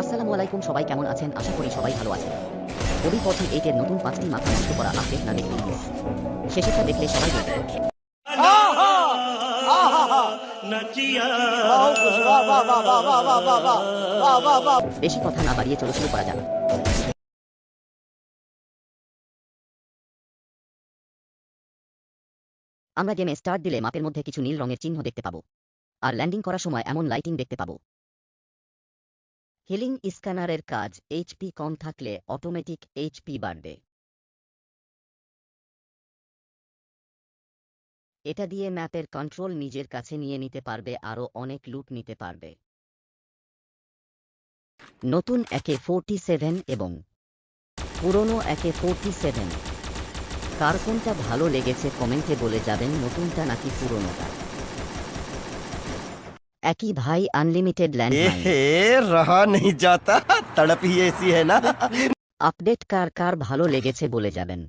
আসসালামু আলাইকুম, সবাই কেমন আছেন? আশা করি সবাই ভালো আছেন। OB48 এর নতুন 5টি মাথা নষ্ট করা আপডেট না দেখলে প্লিজ। শেষেরটা দেখলে সবাই বলবে বেশি কথা না বাড়িয়ে চলো শুরু করা যাক। আমরা গেমে স্টার্ট দিলে মাপের মধ্যে কিছু নীল রঙের চিহ্ন দেখতে পাবো, আর ল্যান্ডিং করার সময় এমন লাইটিং দেখতে পাবো। হিলিং স্ক্যানারের কাজ এইচপি কম থাকলে অটোমেটিক এইচপি বাড়বে। এটা দিয়ে ম্যাপের কন্ট্রোল নিজের কাছে নিয়ে নিতে পারবে, আরও অনেক লুট নিতে পারবে। নতুন AK-47 এবং পুরনো AK-47 কার কোনটা ভালো লেগেছে কমেন্টে বলে যাবেন, নতুনটা নাকি পুরনোটা। একই ভাই আনলিমিটেড ল্যান্ডমাইন रहा नहीं जाता तड़प ही ऐसी है ना। আপডেট কার কার ভালো লেগেছে বলে যাবেন।